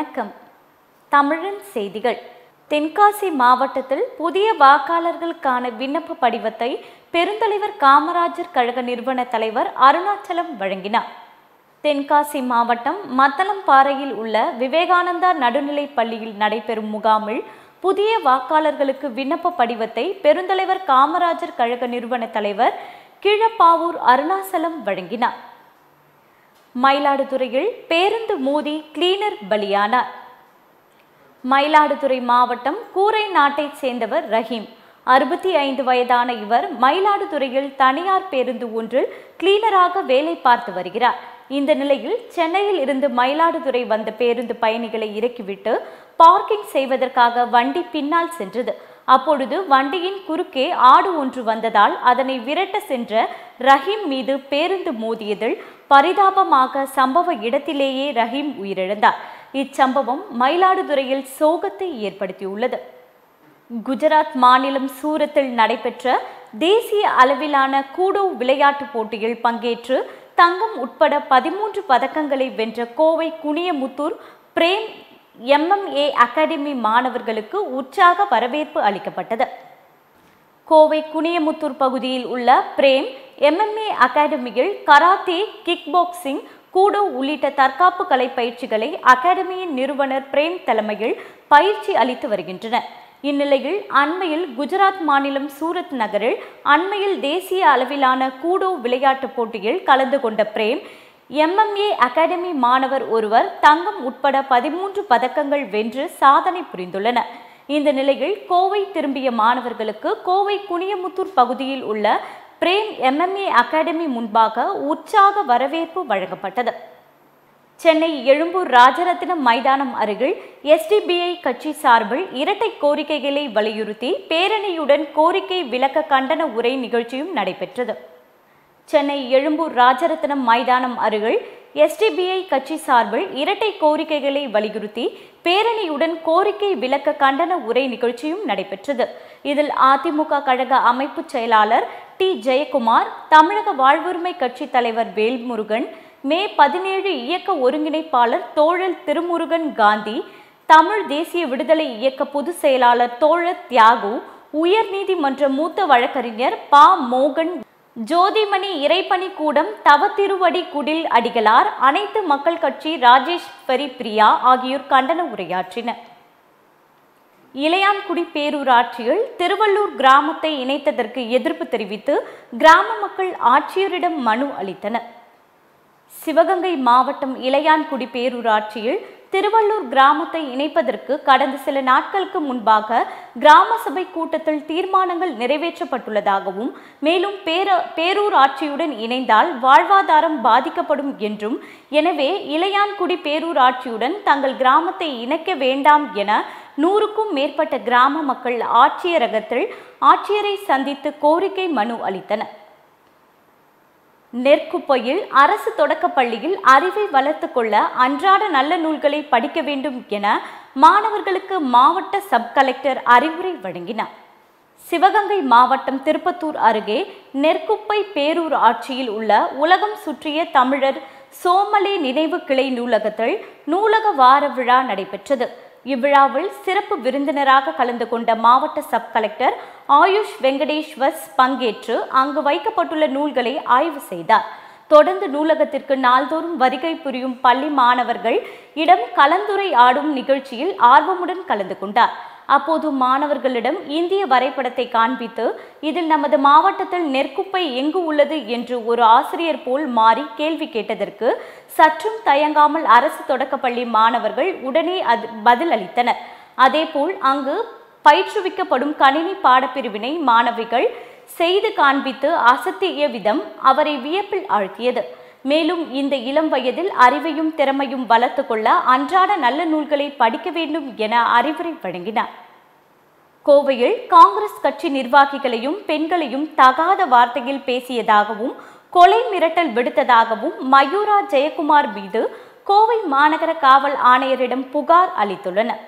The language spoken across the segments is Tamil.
வணக்கம். தமிழின் செய்திகள். தென்காசி மாவட்டத்தில் புதிய வாக்காளர்களுக்கான விண்ணப்ப படிவத்தை பெருந்தலைவர் காமராஜர் கழக நிறுவன தலைவர் அருணாச்சலம் வழங்கினார். தென்காசி மாவட்டம் மத்தளம்பாறையில் உள்ள விவேகானந்தா நடுநிலைப் பள்ளியில் நடைபெறும் முகாமில் புதிய வாக்காளர்களுக்கு விண்ணப்ப படிவத்தை பெருந்தலைவர் காமராஜர் கழக நிறுவன தலைவர் கீழப்பாவூர் அருணாச்சலம் வழங்கினார். மயிலாடுதுறையில் பேருந்து மோதி கிளீனர் பலியானார். மயிலாடுதுறை மாவட்டம் கூரை நாட்டைச் சேர்ந்தவர் ரஹீம். 65 வயதான இவர் மயிலாடுதுறையில் தனியார் பேருந்து ஒன்றில் கிளீனராக வேலை பார்த்து வருகிறார். இந்த நிலையில் சென்னையில் இருந்து மயிலாடுதுறை வந்த பேருந்து பயணிகளை இறக்கிவிட்டு பார்க்கிங் செய்வதற்காக வண்டி பின்னால் சென்றது. அப்பொழுது வண்டியின் குறுக்கே ஆடு ஒன்று வந்ததால் அதனை விரட்ட சென்ற ரஹீம் மீது பேருந்து மோதியதில் பரிதாபமாக சம்பவ இடத்திலேயே ரஹீம் உயிரிழந்தார். இச்சம்பவம் மயிலாடுதுறையில் சோகத்தை ஏற்படுத்தியுள்ளது. குஜராத் மாநிலம் சூரத்தில் நடைபெற்ற தேசிய அளவிலான கூடோ விளையாட்டுப் போட்டியில் பங்கேற்று தங்கம் உட்பட 13 பதக்கங்களை வென்ற கோவை குனியமுத்தூர் பிரேம் MMA அகாடமி மாணவர்களுக்கு உற்சாக வரவேற்பு அளிக்கப்பட்டது. கோவை குனியமுத்தூர் பகுதியில் உள்ள பிரேம் MMA அகாடமியில் கராத்தே, கிக் பாக்ஸிங், கூடோ உள்ளிட்ட தற்காப்பு கலை பயிற்சிகளை அகாடமியின் நிறுவனர் பிரேம் தலைமையில் பயிற்சி அளித்து வருகின்றனர். இந்நிலையில் அண்மையில் குஜராத் மாநிலம் சூரத் நகரில் தேசிய அளவிலான கூடோ விளையாட்டுப் போட்டியில் கலந்து கொண்ட பிரேம் MMA அகாடமி மாணவர் ஒருவர் தங்கம் உட்பட 13 பதக்கங்கள் வென்று சாதனை புரிந்துள்ளனர். இந்த நிலையில் கோவை திரும்பிய மாணவர்களுக்கு கோவை குனியமுத்தூர் பகுதியில் உள்ள பிரேம் MMA அகாடமி முன்பாக உற்சாக வரவேற்பு வழங்கப்பட்டது. சென்னை எழும்பூர் ராஜரத்தினம் மைதானம் அருகில் SDBI கட்சி சார்பில் இரட்டை கோரிக்கைகளை வலியுறுத்தி பேரணியுடன் கோரிக்கை விளக்க கண்டன உரை நிகழ்ச்சியும் நடைபெற்றது. சென்னை எழும்பூர் ராஜரத்தினம் மைதானம் அருகில் SDBI கட்சி சார்பில் இரட்டை கோரிக்கைகளை வலியுறுத்தி பேரணியுடன் கோரிக்கை விளக்க கண்டன உரை நிகழ்ச்சியும் நடைபெற்றது. இதில் அதிமுக கழக அமைப்பு செயலாளர் T. ஜெயக்குமார், தமிழக வாழ்வுரிமை கட்சி தலைவர் வேல்முருகன், மே 17 இயக்க ஒருங்கிணைப்பாளர் தோழர் திருமுருகன் காந்தி, தமிழ் தேசிய விடுதலை இயக்க பொதுச் செயலாளர் தோழர் தியாகு, உயர்நீதிமன்ற மூத்த வழக்கறிஞர் ப. மோகன், ஜோதிமணி இறைப்பணி கூடம் தவத்திருவடி குடில் அடிகளார், அனைத்து மக்கள் கட்சி ராஜேஸ்வரி பிரியா ஆகியோர் கண்டன உரையாற்றினர். இளையான்குடி பேரூராட்சியில் திருவள்ளூர் கிராமத்தை இணைத்ததற்கு எதிர்ப்பு தெரிவித்து கிராம மக்கள் ஆட்சியரிடம் மனு அளித்தனர். சிவகங்கை மாவட்டம் இளையான்குடி பேரூராட்சியில் திருவள்ளூர் கிராமத்தை இணைப்பதற்கு கடந்த சில நாட்களுக்கு முன்பாக கிராம சபை கூட்டத்தில் தீர்மானங்கள் நிறைவேற்றப்பட்டுள்ளதாகவும், மேலும் பேரூராட்சியுடன் இணைந்தால் வாழ்வாதாரம் பாதிக்கப்படும் என்றும், எனவே இளையான்குடி பேரூராட்சியுடன் தங்கள் கிராமத்தை இணைக்க வேண்டாம் என 100க்கும் மேற்பட்ட கிராம மக்கள் ஆட்சியரை சந்தித்து கோரிக்கை மனு அளித்தனர். நெற்குப்பையில் அரசு தொடக்கப்பள்ளியில் அறிவை வளர்த்து கொள்ள அன்றாட நல்ல நூல்களை படிக்க வேண்டும் என மாணவர்களுக்கு மாவட்ட சப் கலெக்டர் அறிவுரை வழங்கினார். சிவகங்கை மாவட்டம் திருப்பத்தூர் அருகே நெற்குப்பை பேரூர் ஆட்சியில் உள்ள உலகம் சுற்றிய தமிழர் சோமலே நினைவு கிளை நூலகத்தில் நூலக வார விழா நடைபெற்றது. இவ்விழாவில் சிறப்பு விருந்தினராக கலந்து கொண்ட மாவட்ட சப் கலெக்டர் ஆயுஷ் வெங்கடேஸ்வஸ் பங்கேற்று அங்கு வைக்கப்பட்டுள்ள நூல்களை ஆய்வு செய்தார். தொடர்ந்து நூலகத்திற்கு நாள்தோறும் வருகை புரியும் பள்ளி மாணவர்கள் இடம் கலந்துரையாடும் நிகழ்ச்சியில் ஆர்வமுடன் கலந்து கொண்டார். அப்போது மாணவர்களிடம் இந்திய வரைபடத்தை காண்பித்து இதில் நமது மாவட்டத்தில் நெற்குப்பை எங்கு உள்ளது என்று ஒரு ஆசிரியர் போல் மாறி கேள்வி கேட்டதற்கு சற்றும் தயங்காமல் அரசு தொடக்கப்பள்ளி மாணவர்கள் உடனே பதில் அளித்தனர். அதேபோல் அங்கு பயிற்றுவிக்கப்படும் கணினி பாடப்பிரிவினை மாணவிகள் செய்து காண்பித்து அசத்திய விதம் அவரை வியப்பில் ஆழ்த்தியது. மேலும் இந்த இளம் வயதில் அறிவையும் திறமையும் வளர்த்து கொள்ள அன்றாட நல்ல நூல்களை படிக்க வேண்டும் என அறிவுரை வழங்கினார். கோவையில் காங்கிரஸ் கட்சி நிர்வாகிகளையும் பெண்களையும் தகாத வார்த்தையில் பேசியதாகவும் கொலை மிரட்டல் விடுத்ததாகவும் மயூரா ஜெயக்குமார் மீது கோவை மாநகர காவல் ஆணையரிடம் புகார் அளித்துள்ளனர்.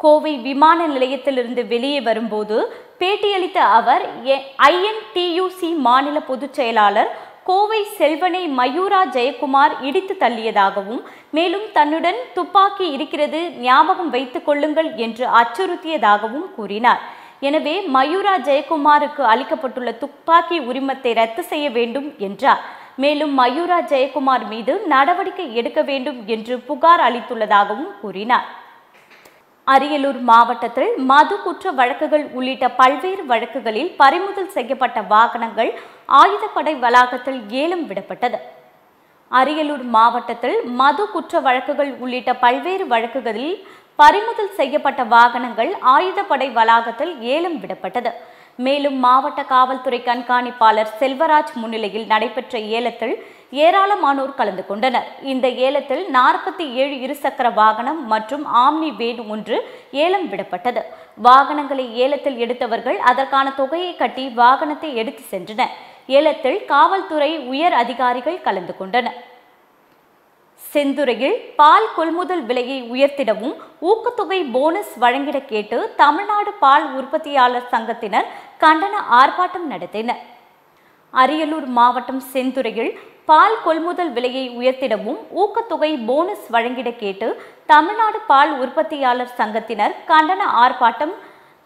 கோவை விமான நிலையத்திலிருந்து வெளியே வரும்போது பேட்டியளித்த அவர் INTUC மாநில பொதுச் செயலாளர் கோவை செல்வனை மயூரா ஜெயக்குமார் இடித்து தள்ளியதாகவும் மேலும் தன்னுடன் துப்பாக்கி இருக்கிறது ஞாபகம் வைத்துக் கொள்ளுங்கள் என்று அச்சுறுத்தியதாகவும் கூறினார். எனவே மயூரா ஜெயக்குமாருக்கு அளிக்கப்பட்டுள்ள துப்பாக்கி உரிமத்தை ரத்து செய்ய வேண்டும் என்றார். மேலும் மயூரா ஜெயக்குமார் மீது நடவடிக்கை எடுக்க வேண்டும் என்று புகார் அளித்துள்ளதாகவும் கூறினார். அரியலூர் மாவட்டத்தில் மது குற்ற வழக்குகள் உள்ளிட்ட பல்வேறு வழக்குகளில் பறிமுதல் செய்யப்பட்ட வாகனங்கள் ஆயுதப்படை வளாகத்தில் ஏலம் விடப்பட்டது. அரியலூர் மாவட்டத்தில் மது குற்ற வழக்குகள் உள்ளிட்ட பல்வேறு வழக்குகளில் பறிமுதல் செய்யப்பட்ட வாகனங்கள் ஆயுதப்படை வளாகத்தில் ஏலம் விடப்பட்டது. மேலும் மாவட்ட காவல்துறை கண்காணிப்பாளர் செல்வராஜ் முன்னிலையில் நடைபெற்ற ஏலத்தில் ஏராளமானோர் கலந்து கொண்டனர். இந்த ஏலத்தில் 47 இருசக்கர வாகனம் மற்றும் ஆம்னி வேன் ஒன்று ஏலம் விடப்பட்டது. வாகனங்களை ஏலத்தில் எடுத்தவர்கள் அதற்கான தொகையை கட்டி வாகனத்தை எடுத்து சென்றனர். ஏலத்தில் காவல்துறை உயர் அதிகாரிகள் கலந்து கொண்டனர். செந்துறையில் பால் கொள்முதல் விலையை உயர்த்திடவும் ஊக்கத்தொகை போனஸ் வழங்கிட கேட்டு தமிழ்நாடு பால் உற்பத்தியாளர் சங்கத்தினர் கண்டன ஆர்ப்பாட்டம் நடத்தினர். அரியலூர் மாவட்டம் செந்துறையில் பால் கொள்முதல் விலையை உயர்த்திடவும் ஊக்கத்தொகை போனஸ் வழங்கிட கேட்டு தமிழ்நாடு பால் உற்பத்தியாளர் சங்கத்தினர் கண்டன ஆர்ப்பாட்டம்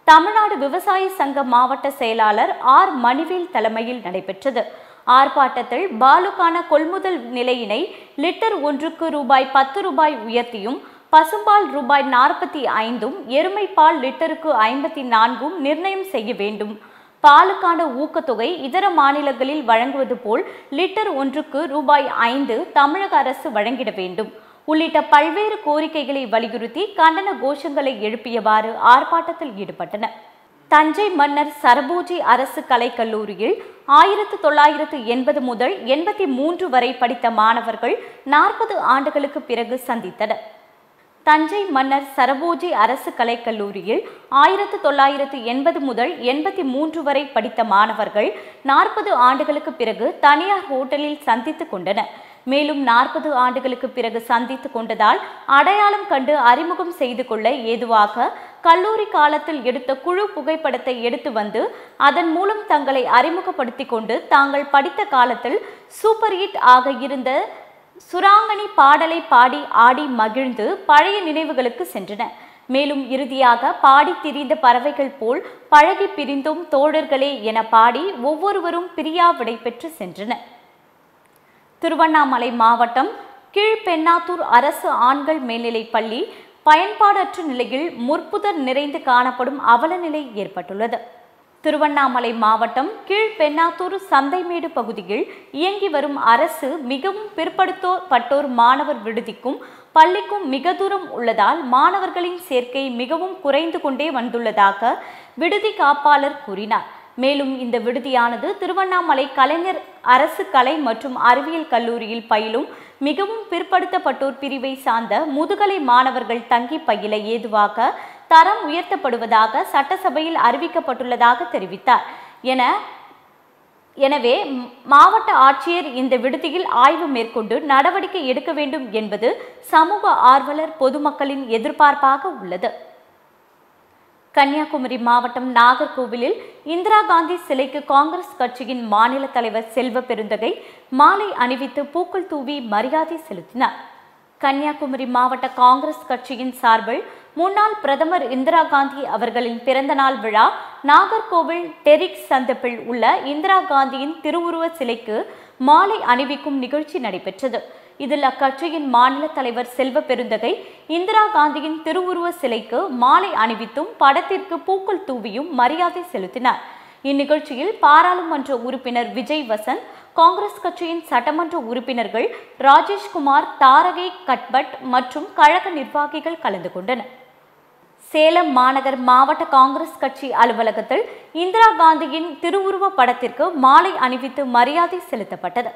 தமிழ்நாடு விவசாய சங்க மாவட்ட செயலாளர் ஆர் மணிவேல் தலைமையில் நடைபெற்றது. ஆர்ப்பாட்டத்தில் பாலுக்கான கொள்முதல் நிலையினை லிட்டர் ஒன்றுக்கு ₹10 உயர்த்தியும் பசும்பால் ₹45 எருமைப்பால் லிட்டருக்கு 54 நிர்ணயம் செய்ய வேண்டும். பாலுக்கான ஊக்கத்தொகை இதர மாநிலங்களில் வழங்குவது போல் லிட்டர் ஒன்றுக்கு ₹5 தமிழக அரசு வழங்கிட வேண்டும் உள்ளிட்ட பல்வேறு கோரிக்கைகளை வலியுறுத்தி கண்டன கோஷங்களை எழுப்பியவாறு ஆர்ப்பாட்டத்தில் ஈடுபட்டனர். தஞ்சை மன்னர் சரபோஜி அரசு கலைக்கல்லூரியில் 1980 முதல் 83 வரை படித்த மாணவர்கள் 40 ஆண்டுகளுக்கு பிறகு சந்தித்தனர். தஞ்சை மன்னர் சரபோஜி அரசு கலைக்கல்லூரியில் 1980 முதல் 83 வரை படித்த மாணவர்கள் 40 ஆண்டுகளுக்கு பிறகு தனியார் ஹோட்டலில் சந்தித்துக் கொண்டனர். மேலும் 40 ஆண்டுகளுக்கு பிறகு சந்தித்து கொண்டதால் அடையாளம் கண்டு அறிமுகம் செய்து கொள்ள ஏதுவாக கல்லூரி காலத்தில் எடுத்த குழு புகைப்படத்தை எடுத்து வந்து அதன் மூலம் தங்களை அறிமுகப்படுத்தி கொண்டு தாங்கள் படித்த காலத்தில் சூப்பர் ஹிட் ஆக இருந்த சுராங்கனி பாடலை பாடி ஆடி மகிழ்ந்து பழைய நினைவுகளுக்கு சென்றனர். மேலும் இறுதியாக பாடி திரிந்த பறவைகள் போல் பழகி பிரிந்தும் தோழர்களே என பாடி ஒவ்வொருவரும் பிரியா விடை பெற்று சென்றனர். திருவண்ணாமலை மாவட்டம் கீழ்பெண்ணாத்தூர் அரசு ஆண்கள் மேல்நிலைப் பள்ளி பயன்பாடற்ற நிலையில் முற்புதர் நிறைந்து காணப்படும் அவலநிலை ஏற்பட்டுள்ளது. திருவண்ணாமலை மாவட்டம் கீழ்பெண்ணாத்தூர் சந்தைமேடு பகுதியில் இயங்கி வரும் அரசு மிகவும் பிற்படுத்தப்பட்டோர் மாணவர் விடுதிக்கும் பள்ளிக்கும் மிக தூரம் உள்ளதால் மாணவர்களின் சேர்க்கை மிகவும் குறைந்து கொண்டே வந்துள்ளதாக விடுதி காப்பாளர் கூறினார். மேலும் இந்த விடுதியானது திருவண்ணாமலை கலைஞர் அரசு கலை மற்றும் அறிவியல் கல்லூரியில் பயிலும் மிகவும் பிற்படுத்தப்பட்டோர் பிரிவை சார்ந்த முதுகலை மாணவர்கள் தங்கி பயில ஏதுவாக தரம் உயர்த்தப்படுவதாக சட்டசபையில் அறிவிக்கப்பட்டுள்ளதாக தெரிவித்தார். எனவே மாவட்ட ஆட்சியர் இந்த விடுதியில் ஆய்வு மேற்கொண்டு நடவடிக்கை எடுக்க வேண்டும் என்பது சமூக ஆர்வலர் பொதுமக்களின் எதிர்பார்ப்பாக உள்ளது. கன்னியாகுமரி மாவட்டம் நாகர்கோவிலில் இந்திரா காந்தி சிலைக்கு காங்கிரஸ் கட்சியின் மாநில தலைவர் செல்வ பெருந்தகை மாலை அணிவித்து பூக்கள் தூவி மரியாதை செலுத்தினார். கன்னியாகுமரி மாவட்ட காங்கிரஸ் கட்சியின் சார்பில் முன்னாள் பிரதமர் இந்திரா காந்தி அவர்களின் பிறந்தநாள் விழா நாகர்கோவில் டெரிக் சந்திப்பில் உள்ள இந்திரா காந்தியின் திருவுருவ சிலைக்கு மாலை அணிவிக்கும் நிகழ்ச்சி நடைபெற்றது. இதில் அக்கட்சியின் மாநில தலைவர் செல்வ பெருந்தகை இந்திரா காந்தியின் திருவுருவ சிலைக்கு மாலை அணிவித்தும் படத்திற்கு பூக்கள் தூவியும் மரியாதை செலுத்தினார். இந்நிகழ்ச்சியில் பாராளுமன்ற உறுப்பினர் விஜய் வசந்த், காங்கிரஸ் கட்சியின் சட்டமன்ற உறுப்பினர்கள் ராஜேஷ்குமார், தாரகை கட்பட் மற்றும் கழக நிர்வாகிகள் கலந்து கொண்டனர். சேலம் மாநகர் மாவட்ட காங்கிரஸ் கட்சி அலுவலகத்தில் இந்திரா காந்தியின் திருவுருவ படத்திற்கு மாலை அணிவித்து மரியாதை செலுத்தப்பட்டது.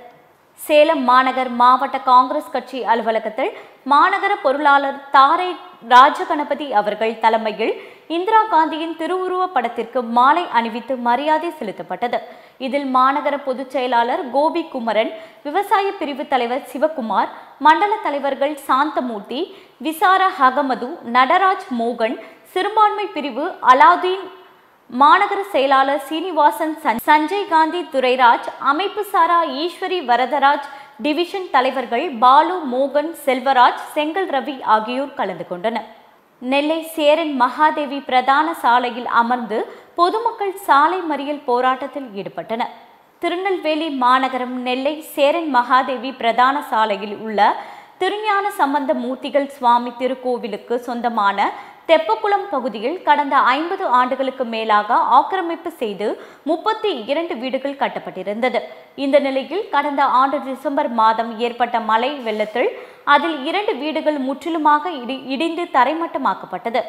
சேலம் மாநகர் மாவட்ட காங்கிரஸ் கட்சி அலுவலகத்தில் மாநகர பொருளாளர் தாரை ராஜகணபதி அவர்கள் தலைமையில் இந்திரா காந்தியின் திருவுருவ படத்திற்கு மாலை அணிவித்து மரியாதை செலுத்தப்பட்டது. இதில் மாநகர பொதுச் செயலாளர் கோபி குமரன், விவசாய பிரிவு தலைவர் சிவகுமார், மண்டல தலைவர்கள் சாந்தமூர்த்தி, விசாரா அகமது, நடராஜ் மோகன், சிறுபான்மை பிரிவு அலாதீன் மாநகர செயலாளர் சீனிவாசன், சஞ்சய் காந்தி துரைராஜ், அமைப்பு சாரா ஈஸ்வரி வரதராஜ், டிவிஷன் தலைவர்கள் பாலு, மோகன், செல்வராஜ், செங்கல் ரவி ஆகியோர் கலந்து கொண்டனர். நெல்லை சேரன் மகாதேவி பிரதான சாலையில் அமர்ந்து பொதுமக்கள் சாலை மறியல் போராட்டத்தில் ஈடுபட்டனர். திருநெல்வேலி மாநகரம் நெல்லை சேரன் மகாதேவி பிரதான சாலையில் உள்ள திருஞான சம்பந்த மூர்த்திகள் சுவாமி திருக்கோவிலுக்கு சொந்தமான தெப்பக்குளம் பகுதியில் கடந்த 50 ஆண்டுகளுக்கு மேலாக ஆக்கிரமிப்பு செய்து 32 வீடுகள் கட்டப்பட்டிருந்தது. இந்த நிலையில் கடந்த ஆண்டு டிசம்பர் மாதம் ஏற்பட்ட மழை வெள்ளத்தில் அதில் 2 வீடுகள் முற்றிலுமாக இடிந்து தரைமட்டமாக்கப்பட்டது.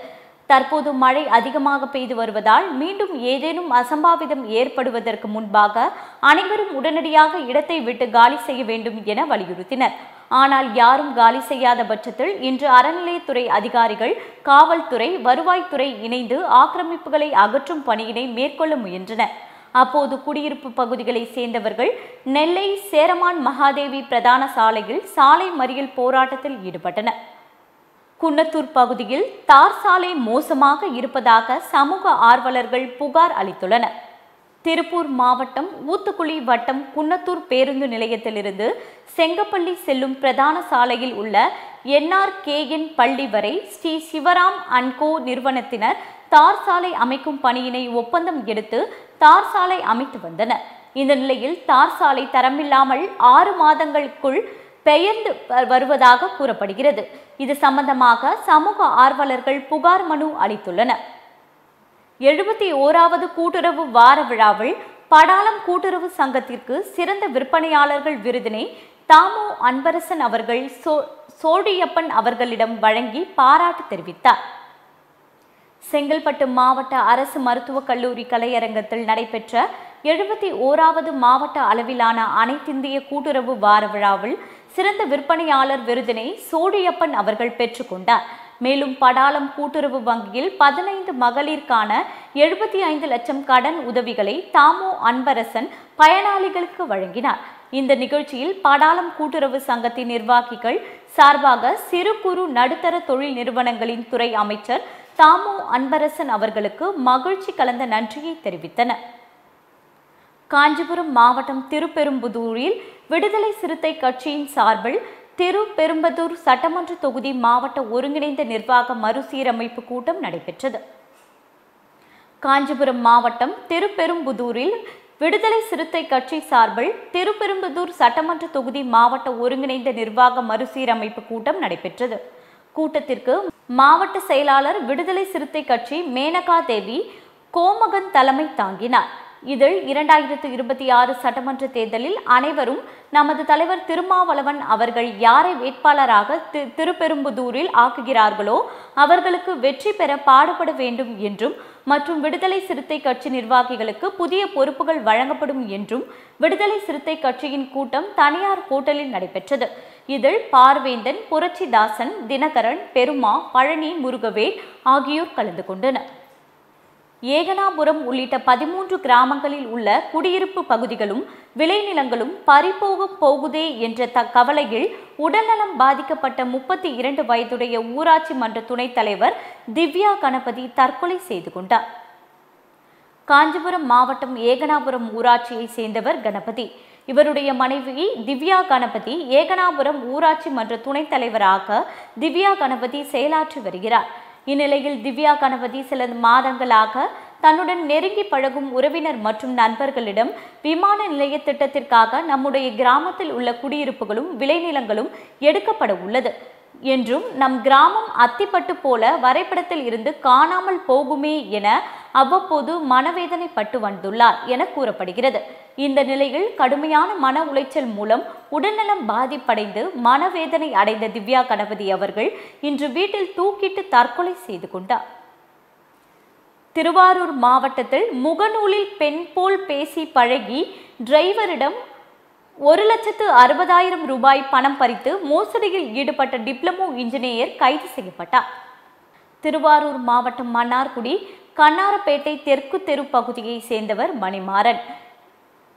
தற்போது மழை அதிகமாக பெய்து வருவதால் மீண்டும் ஏதேனும் அசம்பாவிதம் ஏற்படுவதற்கு முன்பாக அனைவரும் உடனடியாக இடத்தை விட்டு காலி செய்ய வேண்டும் என வலியுறுத்தினர். ஆனால் யாரும் காலி செய்யாத பட்சத்தில் இன்று அறநிலையத்துறை அதிகாரிகள், காவல்துறை, வருவாய்த்துறை இணைந்து ஆக்கிரமிப்புகளை அகற்றும் பணியினை மேற்கொள்ள முயன்றனர். அப்போது குடியிருப்பு பகுதிகளை சேர்ந்தவர்கள் நெல்லை சேரமான் மகாதேவி பிரதான சாலையில் சாலை மறியல் போராட்டத்தில் ஈடுபட்டனர். குன்னத்தூர் பகுதியில் தார் சாலை மோசமாக இருப்பதாக சமூக ஆர்வலர்கள் புகார் அளித்துள்ளனர். திருப்பூர் மாவட்டம் ஊத்துக்குளி வட்டம் குன்னத்தூர் பேருந்து நிலையத்திலிருந்து செங்கப்பள்ளி செல்லும் பிரதான சாலையில் உள்ள NRKN பள்ளி வரை ஸ்ரீ சிவராம் அண்ட் கோ நிறுவனத்தினர் தார் சாலை அமைக்கும் பணியினை ஒப்பந்தம் எடுத்து தார் சாலை அமைத்து வந்தனர். இந்த நிலையில் தார் சாலை தரமில்லாமல் 6 மாதங்களுக்குள் பெயர்ந்து வருவதாக கூறப்படுகிறது. இது சம்பந்தமாக சமூக ஆர்வலர்கள் புகார் மனு அளித்துள்ளனர். 71வது கூட்டுறவு வார விழாவில் படாலம் கூட்டுறவு சங்கத்திற்கு சிறந்த விற்பனையாளர்கள் விருதினை தாமோ அன்பரசன் அவர்கள் சோழியப்பன் அவர்களிடம் வழங்கி பாராட்டு தெரிவித்தார். செங்கல்பட்டு மாவட்ட அரசு மருத்துவக் கல்லூரி கலையரங்கத்தில் நடைபெற்ற 71வது மாவட்ட அளவிலான அனைத்திந்திய கூட்டுறவு வார விழாவில் சிறந்த விற்பனையாளர் விருதினை சோழியப்பன் அவர்கள் பெற்றுக்கொண்டார். மேலும் படாலம் கூட்டுறவு வங்கியில் 15 மகளிருக்கான 75 லட்சம் கடன் உதவிகளை தாமோ அன்பரசன் பயனாளிகளுக்கு வழங்கினார். இந்த நிகழ்ச்சியில் படாலம் கூட்டுறவு சங்கத்தின் நிர்வாகிகள் சார்பாக சிறு குறு நடுத்தர தொழில் நிறுவனங்களின் துறை அமைச்சர் தாமோ அன்பரசன் அவர்களுக்கு மகிழ்ச்சி கலந்த நன்றியை தெரிவித்தனர். காஞ்சிபுரம் மாவட்டம் திருப்பெரும்புதூரில் விடுதலை சிறுத்தை கட்சியின் சார்பில் திருப்பெரும்புதூர் சட்டமன்ற தொகுதி மாவட்ட ஒருங்கிணைந்த நிர்வாக மறுசீரமைப்பு கூட்டம் நடைபெற்றது. காஞ்சிபுரம் மாவட்டம் திருப்பெரும்புதூரில் விடுதலை சிறுத்தை கட்சி சார்பில் திருப்பெரும்புதூர் சட்டமன்ற தொகுதி மாவட்ட ஒருங்கிணைந்த நிர்வாக மறுசீரமைப்பு கூட்டம் நடைபெற்றது. கூட்டத்திற்கு மாவட்ட செயலாளர் விடுதலை சிறுத்தை கட்சி மேனகா தேவி கோமகன் தலைமை தாங்கினார். இதில் 2026 சட்டமன்ற தேர்தலில் அனைவரும் நமது தலைவர் திருமாவளவன் அவர்கள் யாரை வேட்பாளராக திருப்பெரும்புதூரில் ஆக்குகிறார்களோ அவர்களுக்கு வெற்றி பெற பாடுபட வேண்டும் என்றும் மற்றும் விடுதலை சிறுத்தை கட்சி நிர்வாகிகளுக்கு புதிய பொறுப்புகள் வழங்கப்படும் என்றும் விடுதலை சிறுத்தை கட்சியின் கூட்டம் தனியார் ஹோட்டலில் நடைபெற்றது. இதில் பார்வேந்தன், புரட்சிதாசன், தினகரன், பெருமா, பழனி, முருகவேல் ஆகியோர் கலந்து கொண்டனர். ஏகனாபுரம் உள்ளிட்ட 13 கிராமங்களில் உள்ள குடியிருப்பு பகுதிகளும் விளைநிலங்களும் பறிபோக போகுதே என்ற கவலையில் உடல்நலம் பாதிக்கப்பட்ட 32 வயதுடைய ஊராட்சி மன்ற துணைத் தலைவர் திவ்யா கணபதி தற்கொலை செய்து கொண்டார். காஞ்சிபுரம் மாவட்டம் ஏகனாபுரம் ஊராட்சியை சேர்ந்தவர் கணபதி. இவருடைய மனைவி திவ்யா கணபதி ஏகனாபுரம் ஊராட்சி மன்ற துணைத் தலைவராக திவ்யா கணபதி செயலாற்றி வருகிறார். இந்நிலையில் திவ்யா கணபதி சில மாதங்களாக தன்னுடன் நெருங்கி பழகும் உறவினர் மற்றும் நண்பர்களிடம் விமான நிலைய திட்டத்திற்காக நம்முடைய கிராமத்தில் உள்ள குடியிருப்புகளும் விளைநிலங்களும் எடுக்கப்பட உள்ளது என்றும் நம் கிராமம் அத்திப்பட்டு போல வரைபடத்தில் இருந்து காணாமல் போகுமே என அவ்வப்போது மனவேதனைப்பட்டு வந்துள்ளார் என கூறப்படுகிறது. இந்த நிலையில் கடுமையான மன உளைச்சல் மூலம் உடல்நலம் பாதிப்படைந்து மனவேதனை அடைந்த திவ்யா கணபதி அவர்கள் இன்று வீட்டில் தூக்கிட்டு தற்கொலை செய்து கொண்டார். திருவாரூர் மாவட்டத்தில் முகநூலில் பெண் போல் பேசி பழகி டிரைவரிடம் 1,60,000 ரூபாய் பணம் பறித்து மோசடியில் ஈடுபட்ட டிப்ளமோ இன்ஜினியர் கைது செய்யப்பட்டார். திருவாரூர் மாவட்டம் மன்னார்குடி கண்ணாரப்பேட்டை தெற்கு தெரு பகுதியை சேர்ந்தவர் மணிமாறன்.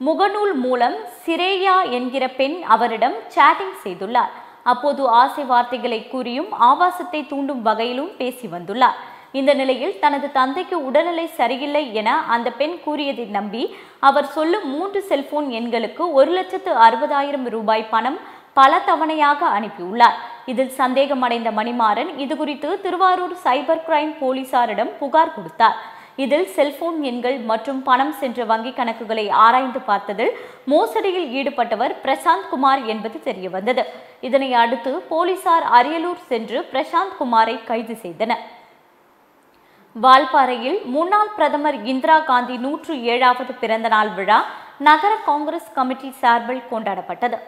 முகநூல் மூலம் சிரேயா என்கிற பெண் அவரிடம் சாட்டிங் செய்துள்ளார். அப்போது ஆசை வார்த்தைகளை கூறியும் ஆபாசத்தை தூண்டும் வகையிலும் பேசி வந்துள்ளார். இந்த நிலையில் தனது தந்தைக்கு உடல்நிலை சரியில்லை என அந்த பெண் கூறியதை நம்பி அவர் சொல்லும் 3 செல்போன் எண்களுக்கு 1,60,000 ரூபாய் பணம் பல தவணையாக அனுப்பியுள்ளார். இதில் சந்தேகமடைந்த மணிமாறன் இதுகுறித்து திருவாரூர் சைபர் கிரைம் போலீசாரிடம் புகார் கொடுத்தார். இதில் செல்போன் எண்கள் மற்றும் பணம் சென்ற வங்கி கணக்குகளை ஆராய்ந்து பார்த்ததில் மோசடியில் ஈடுபட்டவர் பிரசாந்த் குமார் என்பது தெரியவந்தது. இதனை அடுத்து போலீசார் அரியலூர் சென்று பிரசாந்த் குமாரை கைது செய்தனர். வால்பாறையில் முன்னாள் பிரதமர் இந்திரா காந்தி 107வது பிறந்தநாள் விழா நகர காங்கிரஸ் கமிட்டி சார்பில் கொண்டாடப்பட்டது.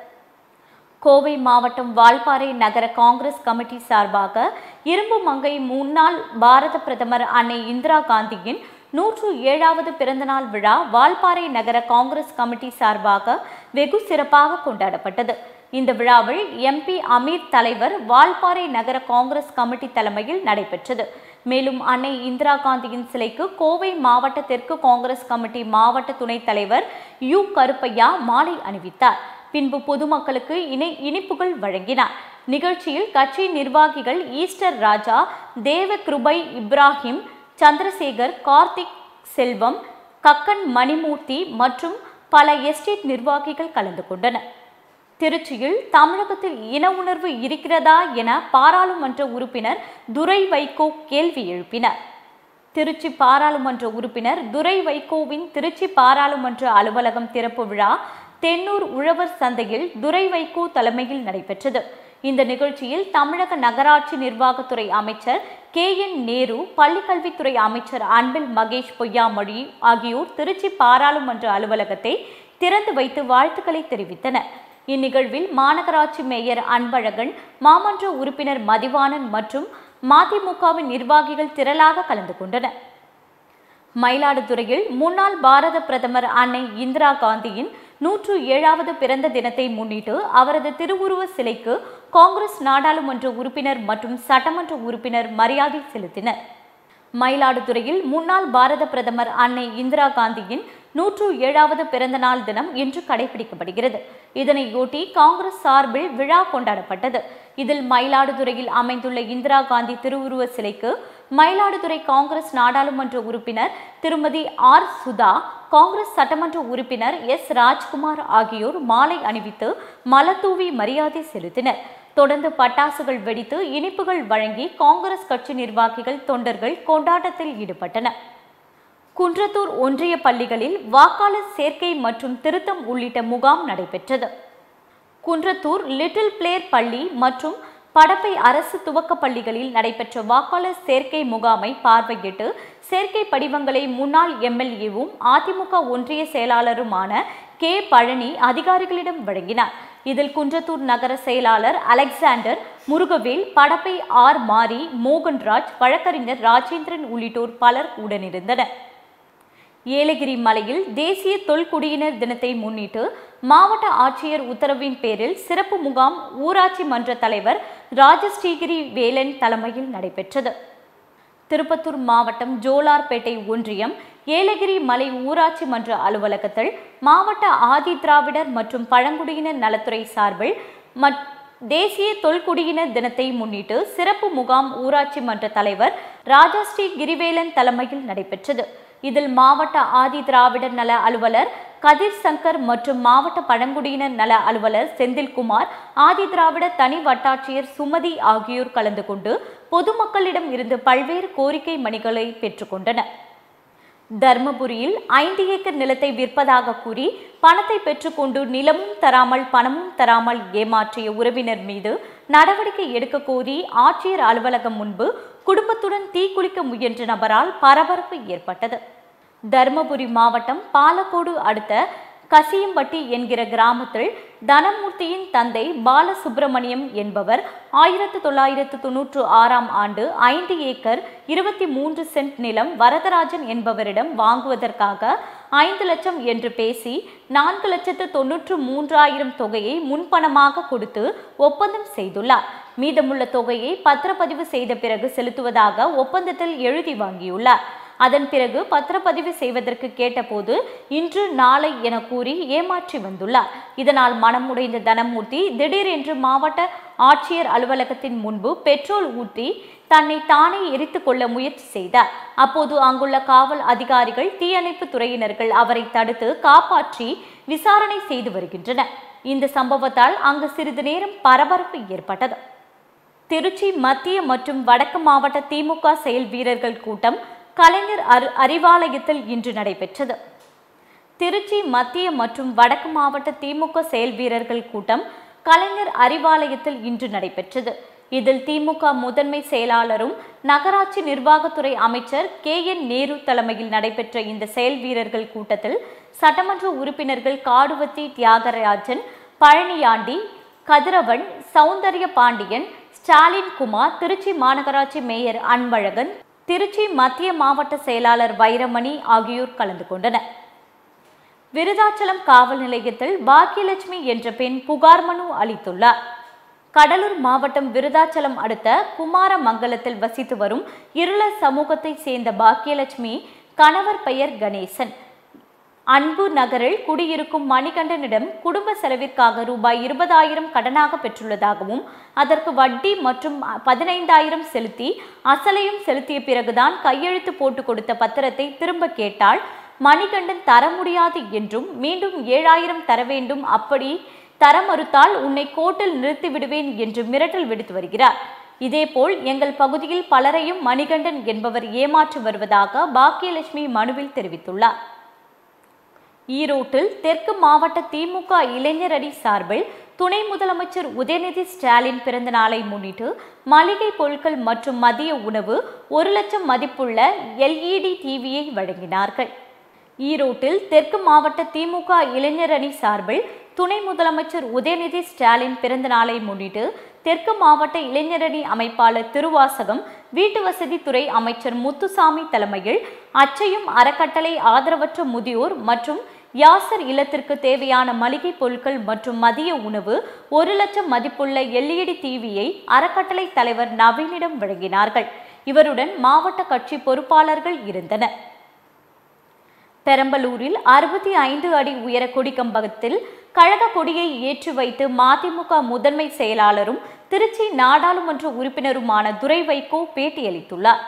கோவை மாவட்டம் வால்பாறை நகர காங்கிரஸ் கமிட்டி சார்பாக இரும்பு மங்கை முன்னாள் பாரத பிரதமர் அன்னை இந்திரா காந்தியின் 107வது பிறந்தநாள் விழா வால்பாறை நகர காங்கிரஸ் கமிட்டி சார்பாக வெகு சிறப்பாக கொண்டாடப்பட்டது. இந்த விழாவில் எம்பி அமீர் தலைவர் வால்பாறை நகர காங்கிரஸ் கமிட்டி தலைமையில் நடைபெற்றது. மேலும் அன்னை இந்திரா காந்தியின் சிலைக்கு கோவை மாவட்ட தெற்கு காங்கிரஸ் கமிட்டி மாவட்ட துணைத் தலைவர் யு கருப்பையா மாலை அணிவித்தார். பின்பு பொதுமக்களுக்கு இனிப்புகள் வழங்கினார். நிகழ்ச்சியில் கட்சி நிர்வாகிகள் ஈஸ்டர் ராஜா, தேவ கிருபை, இப்ராஹிம், சந்திரசேகர், கார்த்திக் செல்வம், கக்கன் மணிமூர்த்தி மற்றும் பல எஸ்டேட் நிர்வாகிகள் கலந்து கொண்டனர். திருச்சியில் தமிழகத்தில் இன உணர்வு இருக்கிறதா என பாராளுமன்ற உறுப்பினர் துரை வைகோ கேள்வி எழுப்பினார். திருச்சி பாராளுமன்ற உறுப்பினர் துரை வைகோவின் திருச்சி பாராளுமன்ற அலுவலகம் திறப்பு விழா தென்னூர் உழவர் சந்தையில் துரை வைகோ தலைமையில் நடைபெற்றது. இந்த நிகழ்ச்சியில் தமிழக நகராட்சி நிர்வாகத்துறை அமைச்சர் KN நேரு, பள்ளிக்கல்வித்துறை அமைச்சர் அன்பில் மகேஷ் பொய்யாமொழி ஆகியோர் திருச்சி பாராளுமன்ற அலுவலகத்தை திறந்து வைத்து வாழ்த்துக்களை தெரிவித்தனர். இந்நிகழ்வில் மாநகராட்சி மேயர் அன்பழகன், மாமன்ற உறுப்பினர் மதிவாணன் மற்றும் மதிமுகவின் நிர்வாகிகள் திரளாக கலந்து கொண்டனர். மயிலாடுதுறையில் முன்னாள் பாரத பிரதமர் அன்னை இந்திரா காந்தியின் 107வது பிறந்த தினத்தை முன்னிட்டு அவரது திருவுருவ சிலைக்கு காங்கிரஸ் நாடாளுமன்ற உறுப்பினர் மற்றும் சட்டமன்ற உறுப்பினர் மரியாதை செலுத்தினர். மயிலாடுதுறையில் முன்னாள் பாரத பிரதமர் அன்னை இந்திரா காந்தியின் 107வது பிறந்த நாள் தினம் இன்று கடைபிடிக்கப்படுகிறது. இதனையொட்டி காங்கிரஸ் சார்பில் விழா கொண்டாடப்பட்டது. இதில் மயிலாடுதுறையில் அமைந்துள்ள இந்திரா காந்தி திருவுருவ சிலைக்கு மயிலாடுதுறை காங்கிரஸ் நாடாளுமன்ற உறுப்பினர் திருமதி R சுதா, காங்கிரஸ் சட்டமன்ற உறுப்பினர் S ராஜ்குமார் ஆகியோர் மாலை அணிவித்து மலர்தூவி மரியாதை செலுத்தினர். தொடர்ந்து பட்டாசுகள் வெடித்து இனிப்புகள் வழங்கி காங்கிரஸ் கட்சி நிர்வாகிகள், தொண்டர்கள் கொண்டாட்டத்தில் ஈடுபட்டனர். குன்றத்தூர் ஒன்றிய பள்ளிகளில் வாக்காளர் சேர்க்கை மற்றும் திருத்தம் உள்ளிட்ட முகாம் நடைபெற்றது. குன்றத்தூர் லிட்டில் பிளேர் பள்ளி மற்றும் படப்பை அரசு துவக்க பள்ளிகளில் நடைபெற்ற வாக்காளர் சேர்க்கை முகாமை பார்வையிட்டு சேர்க்கை படிவங்களை முன்னாள் MLA-வும் அதிமுக ஒன்றிய செயலாளருமான K பழனி அதிகாரிகளிடம் வழங்கினார். இதில் குன்றத்தூர் நகர செயலாளர் அலெக்சாண்டர், முருகவேல், படப்பை R மாரி, மோகன்ராஜ், வழக்கறிஞர் ராஜேந்திரன் உள்ளிட்டோர் பலர் உடனிருந்தனர். ஏலகிரி மலையில் தேசிய தொல்குடியினர் தினத்தை முன்னிட்டு மாவட்ட ஆட்சியர் உத்தரவின் பேரில் சிறப்பு முகாம் ஊராட்சி மன்ற தலைவர் ராஜஸ்ரீகிரி வேலன் தலைமையில் நடைபெற்றது. திருப்பத்தூர் மாவட்டம் ஜோலார்பேட்டை ஒன்றியம் ஏலகிரி மலை ஊராட்சி மன்ற அலுவலகத்தில் மாவட்ட ஆதி திராவிடர் மற்றும் பழங்குடியினர் நலத்துறை சார்பில் தேசிய தொல்குடியினர் தினத்தை முன்னிட்டு சிறப்பு முகாம் ஊராட்சி மன்ற தலைவர் ராஜஸ்ரீ கிரிவேலன் தலைமையில் நடைபெற்றது. இதில் மாவட்ட ஆதி திராவிடர் நல அலுவலர் கதிர் சங்கர் மற்றும் மாவட்ட பழங்குடியினர் நல அலுவலர் செந்தில்குமார், ஆதி திராவிடர் தனி வட்டாட்சியர் சுமதி ஆகியோர் கலந்து கொண்டு பொதுமக்களிடம் இருந்து பல்வேறு கோரிக்கை மனுக்களை பெற்றுக்கொண்டனர். தர்மபுரியில் 5 ஏக்கர் நிலத்தை விற்பதாக கூறி பணத்தை பெற்றுக்கொண்டு நிலமும் தராமல் பணமும் தராமல் ஏமாற்றிய உறவினர் மீது நடவடிக்கை எடுக்க கோரி ஆட்சியர் அலுவலகம் முன்பு குடும்பத்துடன் தீக்குளிக்க முயன்ற நபரால் பரபரப்பு ஏற்பட்டது. தர்மபுரி மாவட்டம் பாலக்கோடு அடுத்த கசியம்பட்டி என்கிற கிராமத்தில் தனமூர்த்தியின் தந்தை பாலசுப்பிரமணியம் என்பவர் 1996ஆம் ஆண்டு 5 ஏக்கர் 23 சென்ட் நிலம் வரதராஜன் என்பவரிடம் வாங்குவதற்காக 5 லட்சம் என்று பேசி 4,93,000 தொகையை முன்பணமாக கொடுத்து ஒப்பந்தம் செய்துள்ளார். மீதமுள்ள தொகையை பத்திரப்பதிவு செய்த பிறகு செலுத்துவதாக ஒப்பந்தத்தில் எழுதி வாங்கியுள்ளார். அதன் பிறகு பத்திரப்பதிவு செய்வதற்கு கேட்டபோது இன்று நாளை என கூறி ஏமாற்றி வந்துள்ளார். இதனால் மனம் உடைந்த தனமூர்த்தி திடீரென்று மாவட்ட ஆட்சியர் அலுவலகத்தின் முன்பு பெட்ரோல் ஊற்றி தன்னை தானே எரித்துக் கொள்ள முயற்சி செய்தார். அப்போது அங்குள்ள காவல் அதிகாரிகள், தீயணைப்பு துறையினர்கள் அவரை தடுத்து காப்பாற்றி விசாரணை செய்து வருகின்றனர். இந்த சம்பவத்தால் அங்கு சிறிது நேரம் பரபரப்பு ஏற்பட்டது. திருச்சி மத்திய மற்றும் வடக்கு மாவட்ட திமுக செயல் வீரர்கள் கூட்டம் கலைஞர் அறிவாலயத்தில் இன்று நடைபெற்றது. திருச்சி மத்திய மற்றும் வடக்கு மாவட்ட திமுக செயல் வீரர்கள் கூட்டம் கலைஞர் அறிவாலயத்தில் இன்று நடைபெற்றது. இதில் திமுக முதன்மை செயலாளரும் நகராட்சி நிர்வாகத்துறை அமைச்சர் KN நேரு தலைமையில் நடைபெற்ற இந்த செயல் வீரர்கள் கூட்டத்தில் சட்டமன்ற உறுப்பினர்கள் காடுவத்தி தியாகராஜன், பழனியாண்டி, கதிரவன், சௌந்தர்ய பாண்டியன், ஸ்டாலின் குமார், திருச்சி மாநகராட்சி மேயர் அன்பழகன், திருச்சி மத்திய மாவட்ட செயலாளர் வைரமணி ஆகியோர் கலந்து கொண்டனர். விருதாச்சலம் காவல் நிலையத்தில் பாக்கியலட்சுமி என்ற பெண் புகார் மனு அளித்துள்ளார். கடலூர் மாவட்டம் விருதாச்சலம் அடுத்த குமாரமங்கலத்தில் வசித்து வரும் இருளர் சமூகத்தை சேர்ந்த பாக்கியலட்சுமி கணவர் பெயர் கணேசன் அன்பு நகரில் குடியிருக்கும் மணிகண்டனிடம் குடும்ப செலவிற்காக ரூபாய் 20,000 கடனாக பெற்றுள்ளதாகவும் அதற்கு வட்டி மற்றும் 15,000 செலுத்தி அசலையும் செலுத்திய பிறகுதான் கையெழுத்து போட்டு கொடுத்த பத்திரத்தை திரும்ப கேட்டால் மணிகண்டன் தர முடியாது என்றும் மீண்டும் 7,000 தர வேண்டும், அப்படி தர மறுத்தால் உன்னை கோர்ட்டில் நிறுத்தி விடுவேன் என்று மிரட்டல் விடுத்து வருகிறார். இதேபோல் எங்கள் பகுதியில் பலரையும் மணிகண்டன் என்பவர் ஏமாற்றி வருவதாக பாக்கியலட்சுமி மனுவில் தெரிவித்துள்ளார். ஈரோட்டில் தெற்கு மாவட்ட திமுக இளைஞர் அணி சார்பில் துணை முதலமைச்சர் உதயநிதி ஸ்டாலின் பிறந்த நாளை முன்னிட்டு மளிகை பொருட்கள் மற்றும் மதிய உணவு 1 லட்சம் மதிப்புள்ள LED டிவியை வழங்கினார்கள். ஈரோட்டில் தெற்கு மாவட்ட திமுக இளைஞர் அணி சார்பில் துணை முதலமைச்சர் உதயநிதி ஸ்டாலின் பிறந்த நாளை முன்னிட்டு தெற்கு மாவட்ட இளைஞரணி அமைப்பாளர் திருவாசகம், வீட்டு வசதித்துறை அமைச்சர் முத்துசாமி தலைமையில் அச்சையும் அறக்கட்டளை ஆதரவற்ற முதியோர் மற்றும் யாசர் இல்லத்திற்கு தேவையான மளிகை பொருட்கள் மற்றும் மதிய உணவு 1 லட்சம் மதிப்புள்ள LED டிவியை அறக்கட்டளை தலைவர் நவீனிடம் வழங்கினார்கள். இவருடன் மாவட்ட கட்சி பொறுப்பாளர்கள் இருந்தனர். பெரம்பலூரில் 65 அடி உயர கொடிக்கம்பத்தில் கழக கொடியை ஏற்றி வைத்து மதிமுக முதன்மை செயலாளரும் திருச்சி நாடாளுமன்ற உறுப்பினருமான துரை வைகோ பேட்டியளித்துள்ளார்.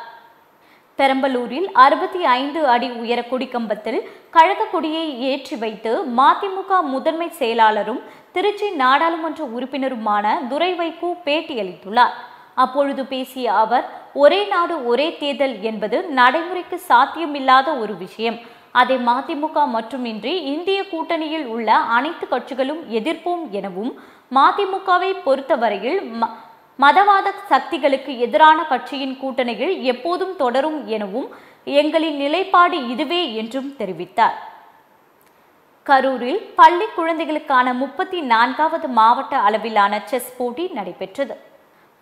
பெரம்பலூரில் 65 அடி உயர கொடிக்கம்பத்தில் கழக கொடியை ஏற்றி வைத்து மதிமுக முதன்மை செயலாளரும் திருச்சி நாடாளுமன்ற உறுப்பினருமான துரை வைகோ பேட்டியளித்துள்ளார். அப்பொழுது பேசிய அவர், ஒரே நாடு ஒரே தேர்தல் என்பது நடைமுறைக்கு சாத்தியமில்லாத ஒரு விஷயம். அதை மதிமுக மட்டுமின்றி இந்திய கூட்டணியில் உள்ள அனைத்து கட்சிகளும் எதிர்ப்போம் எனவும், மதிமுகவை பொறுத்தவரையில் மதவாத சக்திகளுக்கு எதிரான கட்சியின் கூட்டணியில் எப்போதும் தொடரும் எனவும் எங்களின் நிலைப்பாடு இதுவே என்றும் தெரிவித்தார். கரூரில் பள்ளி குழந்தைகளுக்கான 34வது மாவட்ட அளவிலான செஸ் போட்டி நடைபெற்றது.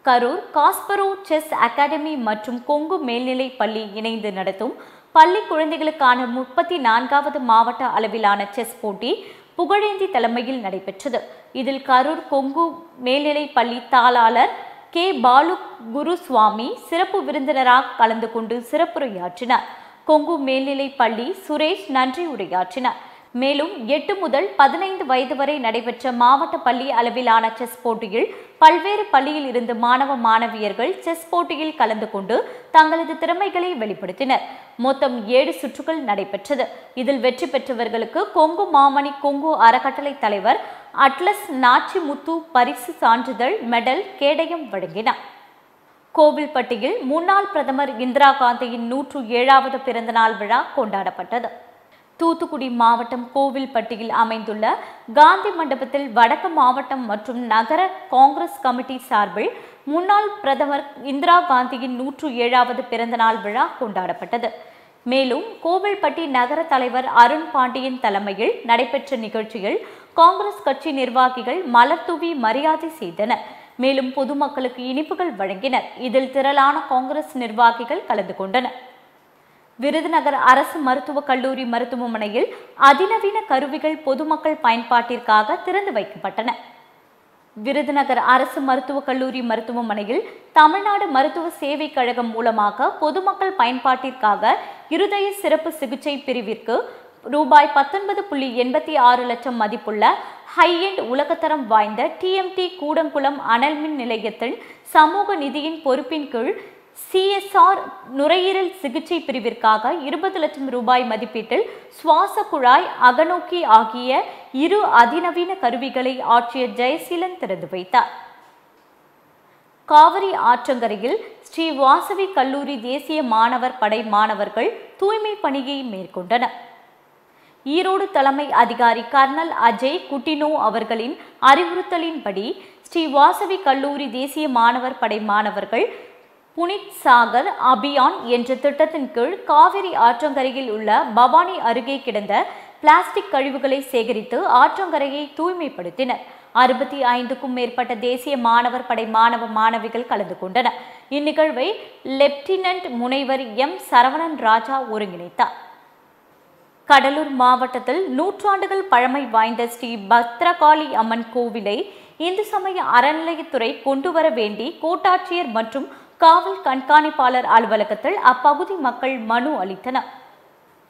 கரூர் காஸ்பரோ செஸ் அகாடமி மற்றும் கொங்கு மேல்நிலை பள்ளி இணைந்து நடத்தும் பள்ளி குழந்தைகளுக்கான 34வது மாவட்ட அளவிலான செஸ் போட்டி புகழேந்தி தலைமையில் நடைபெற்றது. இதில் கரூர் கொங்கு மேல்நிலை பள்ளி தாளாளர் K. பாலு குருசுவாமி சிறப்பு விருந்தினராக கலந்து கொண்டு சிறப்புரையாற்றினார். கொங்கு மேல்நிலை பள்ளி சுரேஷ் நன்றி உரையாற்றினார். மேலும் 8 முதல் 15 வயது வரை நடைபெற்ற மாவட்ட பள்ளி அளவிலான செஸ் போட்டியில் பல்வேறு பள்ளியில் இருந்து மாணவ மாணவியர்கள் செஸ் போட்டியில் கலந்து கொண்டு தங்களது திறமைகளை வெளிப்படுத்தினர். மொத்தம் 7 சுற்றுகள் நடைபெற்றது. இதில் வெற்றி பெற்றவர்களுக்கு கொங்கு மாமணி கொங்கு அறக்கட்டளை தலைவர் அட்லஸ் நாச்சிமுத்து பரிசு சான்றிதழ், மெடல், கேடயம் வழங்கினார். கோவில்பட்டியில் முன்னாள் பிரதமர் இந்திரா காந்தியின் 107வது பிறந்தநாள் விழா கொண்டாடப்பட்டது. தூத்துக்குடி மாவட்டம் கோவில்பட்டியில் அமைந்துள்ள காந்தி மண்டபத்தில் வடக்கு மாவட்டம் மற்றும் நகர காங்கிரஸ் கமிட்டி சார்பில் முன்னாள் பிரதமர் இந்திரா காந்தியின் 107வது பிறந்தநாள் விழா கொண்டாடப்பட்டது. மேலும் கோவில்பட்டி நகர தலைவர் அருண் பாண்டியன் தலைமையில் நடைபெற்ற நிகழ்ச்சியில் காங்கிரஸ் கட்சி நிர்வாகிகள் மலர் தூவி மரியாதை செய்தனர். மேலும் பொதுமக்களுக்கு இனிப்புகள் வழங்கினர். இதில் திரளான காங்கிரஸ் நிர்வாகிகள் கலந்து கொண்டனர். விருதுநகர் அரசு மருத்துவக் கல்லூரி மருத்துவமனையில் அதிநவீன கருவிகள் பொதுமக்கள் பயன்பாட்டிற்காக திறந்து வைக்கப்பட்டன. விருதுநகர் அரசு மருத்துவக் கல்லூரி மருத்துவமனையில் தமிழ்நாடு மருத்துவ சேவை கழகம் மூலமாக பொதுமக்கள் பயன்பாட்டிற்காக இருதய சிறப்பு சிகிச்சை பிரிவிற்கு ரூபாய் 19.86 லட்சம் மதிப்புள்ள ஹை-எண்ட் உலகத்தரம் வாய்ந்த டிஎம்டி கூடங்குளம் அனல் மின் நிலையத்தின் சமூக நிதியின் பொறுப்பின் கீழ் CSR நுரையீரல் சிகிச்சை பிரிவிற்காக 20 லட்சம் ரூபாய் மதிப்பீட்டில் சுவாச குழாய், அகநோக்கி ஆகிய 2 அதிநவீன கருவிகளை ஆட்சியர் ஜெயசீலன் திறந்து வைத்தார். காவிரி ஆற்றங்கரையில் ஸ்ரீ வாசவி கல்லூரி தேசிய மாணவர் படை மாணவர்கள் தூய்மை பணியை மேற்கொண்டனர். ஈரோடு தலைமை அதிகாரி கர்னல் அஜய் குட்டினோ அவர்களின் அறிவுறுத்தலின்படி ஸ்ரீ வாசவி கல்லூரி தேசிய மாணவர் படை மாணவர்கள் புனித் சாகர் அபியான் என்ற திட்டத்தின் கீழ் காவிரி ஆற்றங்கரையில் உள்ள பவானி அருகே கிடந்த பிளாஸ்டிக் கழிவுகளை சேகரித்து ஆற்றங்கரையை தூய்மைப்படுத்தினர். 65க்கும் மேற்பட்ட தேசிய மாணவர் படை மாணவ மாணவிகள் கலந்து கொண்டனர். இந்நிகழ்வை லெப்டினன்ட் முனைவர் எம் சரவணன் ராஜா ஒருங்கிணைத்தார். கடலூர் மாவட்டத்தில் நூற்றாண்டுகள் பழமை வாய்ந்த ஸ்ரீ பத்ரகாளி அம்மன் கோவிலை இந்து சமய அறநிலையத்துறை கொண்டுவர வேண்டி கோட்டாட்சியர் மற்றும் காவல் கண்காணிப்பாளர் அலுவலகத்தில் அப்பகுதி மக்கள் மனு அளித்தனர்.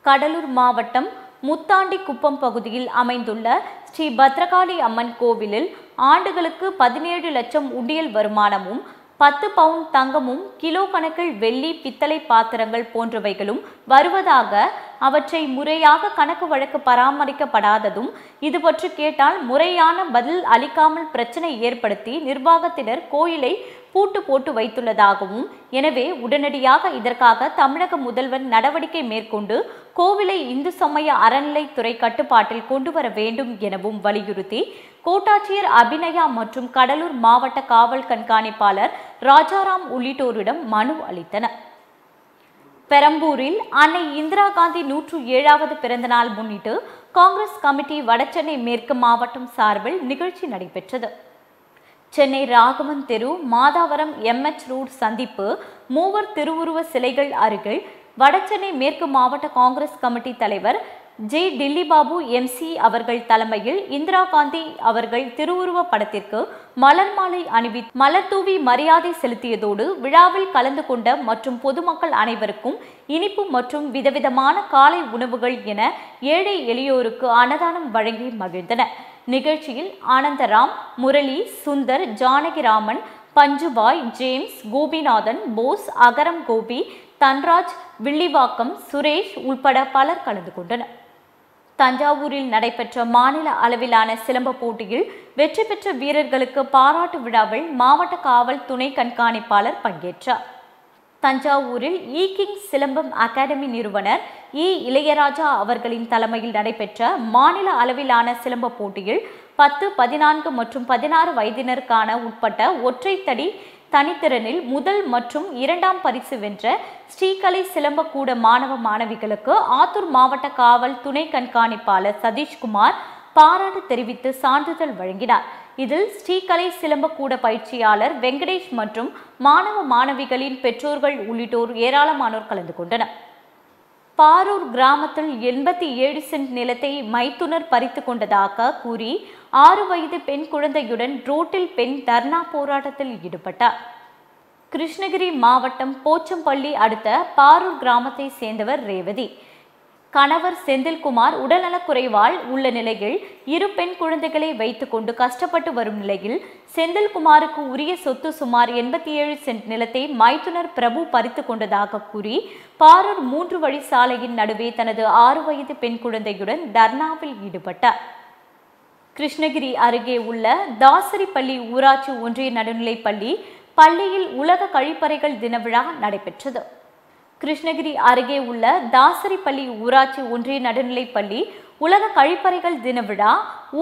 கடலூர் மாவட்டம் முத்தாண்டிக்குப்பம் பகுதியில் அமைந்துள்ள ஸ்ரீ பத்ரகாளி அம்மன் கோவிலில் ஆண்டுகளுக்கு 17 லட்சம் உண்டியல் வருமானமும் 10 பவுண்ட் தங்கமும் கிலோ கணக்கில் வெள்ளி, பித்தளை பாத்திரங்கள் போன்றவைகளும் வருவதாக, அவற்றை முறையாக கணக்கு வழக்கு பராமரிக்கப்படாததும், இது பற்றி கேட்டால் முறையான பதில் அளிக்காமல் பிரச்சனை ஏற்படுத்தி நிர்வாகத்தினர் கோயிலை பூட்டு போட்டு வைத்துள்ளதாகவும், எனவே உடனடியாக இதற்காக தமிழக முதல்வர் நடவடிக்கை மேற்கொண்டு கோவிலை இந்து சமய அறநிலைத்துறை கட்டுப்பாட்டில் கொண்டு வர வேண்டும் எனவும் வலியுறுத்தி கோட்டாட்சியர் அபிநயா மற்றும் கடலூர் மாவட்ட காவல் கண்காணிப்பாளர் ராஜாராம் உள்ளிட்டோரிடம் மனு அளித்தனர். பெரம்பூரில் அன்னை இந்திரா காந்தி 107வது பிறந்தநாள் முன்னிட்டு காங்கிரஸ் கமிட்டி வடசென்னை மேற்கு மாவட்டம் சார்பில் நிகழ்ச்சி நடைபெற்றது. சென்னை ராகவன் தெரு, மாதாவரம் MH ரோடு சந்திப்பு, மூவர் திருவுருவ சிலைகள் அருகில் வடசென்னை மேற்கு மாவட்ட காங்கிரஸ் கமிட்டி தலைவர் ஜே டில்லிபாபு MC அவர்கள் தலைமையில் இந்திரா காந்தி அவர்கள் திருவுருவ படத்திற்கு மலர் மாலை அணிவித்து மலர் தூவி மரியாதை செலுத்தியதோடு விழாவில் கலந்து கொண்ட மற்றும் பொதுமக்கள் அனைவருக்கும் இனிப்பு மற்றும் விதவிதமான காலை உணவுகள் என ஏழை எளியோருக்கு அன்னதானம் வழங்கி மகிழ்ந்தனர். நிகழ்ச்சியில் ஆனந்தராம், முரளி, சுந்தர், ஜானகிராமன், பஞ்சுபாய், ஜேம்ஸ், கோபிநாதன், போஸ், அகரம் கோபி, தன்ராஜ், வில்லிவாக்கம், சுரேஷ் உள்பட பலர் கலந்து கொண்டனர். தஞ்சாவூரில் நடைபெற்ற மாநில அளவிலான சிலம்ப போட்டியில் வெற்றி பெற்ற வீரர்களுக்கு பாராட்டு விழாவில் மாவட்ட காவல் துணை கண்காணிப்பாளர் பங்கேற்றார். தஞ்சாவூரில் கிங் சிலம்பம் அகாடமி நிறுவனர் இளையராஜா அவர்களின் தலைமையில் நடைபெற்ற மாநில அளவிலான சிலம்ப போட்டியில் 10, 14 மற்றும் 16 வயதினருக்கான உட்பட்ட ஒற்றை தடி தனித்திறனில் முதல் மற்றும் 2ஆம் பரிசு வென்ற ஸ்ரீகலை சிலம்பக்கூட மாணவ மாணவிகளுக்கு ஆத்தூர் மாவட்ட காவல் துணை கண்காணிப்பாளர் சதீஷ்குமார் பாராட்டு தெரிவித்து சான்றிதழ் வழங்கினார். இதில் ஸ்ரீகலை சிலம்பக்கூட பயிற்சியாளர் வெங்கடேஷ் மற்றும் மாணவ மாணவிகளின் பெற்றோர்கள் உள்ளிட்டோர் ஏராளமானோர் கலந்து கொண்டனர். பாரூர் கிராமத்தில் 87 சென்ட் நிலத்தை மைத்துனர் பறித்து கொண்டதாக கூறி 6 வயது பெண் குழந்தையுடன் ரோட்டில் பெண் தர்ணா போராட்டத்தில் ஈடுபட்டார். கிருஷ்ணகிரி மாவட்டம் போச்சம்பள்ளி அடுத்த பாரூர் கிராமத்தை சேர்ந்தவர் ரேவதி. கணவர் செந்தில்குமார் உடல்நலக்குறைவால் உள்ள நிலையில் 2 பெண் குழந்தைகளை வைத்துக் கொண்டு கஷ்டப்பட்டு வரும் நிலையில் செந்தில்குமாருக்கு உரிய சொத்து சுமார் 87 சென்ட் நிலத்தை மைத்துனர் பிரபு பறித்து கொண்டதாக கூறி பாரூர் 3 வழி சாலையின் நடுவே தனது 6 வயது பெண் குழந்தையுடன் தர்ணாவில் ஈடுபட்டார். கிருஷ்ணகிரி அருகே உள்ள தாசரிப்பள்ளி ஊராட்சி ஒன்றிய நடுநிலைப்பள்ளி பள்ளியில் உலக கழிப்பறைகள் தின விழா நடைபெற்றது. கிருஷ்ணகிரி அருகே உள்ள தாசரிப்பள்ளி ஊராட்சி ஒன்றிய நடுநிலைப்பள்ளி உலக கழிப்பறைகள் தின விழா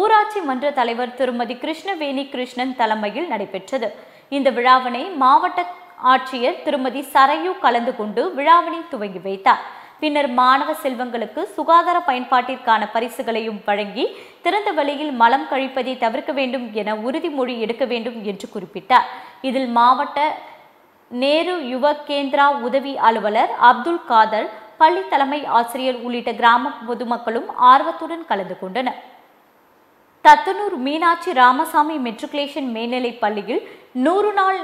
ஊராட்சி மன்ற தலைவர் திருமதி கிருஷ்ணவேணி கிருஷ்ணன் தலைமையில் நடைபெற்றது. இந்த விழாவினை மாவட்ட ஆட்சியர் திருமதி சரையு கலந்து கொண்டு விழாவினை துவங்கி வைத்தார். பின்னர் மாணவ செல்வங்களுக்கு சுகாதார பயன்பாட்டிற்கான பரிசுகளையும் வழங்கி திறந்த வெளியில் மலம் கழிப்பதை தவிர்க்க வேண்டும் என உறுதிமொழி எடுக்க வேண்டும் என்று குறிப்பிட்டார். இதில் மாவட்ட நேரு யுவ கேந்திரா உதவி அலுவலர் அப்துல் காதர், பள்ளி தலைமை ஆசிரியர் உள்ளிட்ட கிராம பொதுமக்களும் ஆர்வத்துடன் கலந்து கொண்டனர். தத்தனூர் மீனாட்சி ராமசாமி மெட்ரிகுலேஷன் மேல்நிலைப் பள்ளியில் 100 நாள்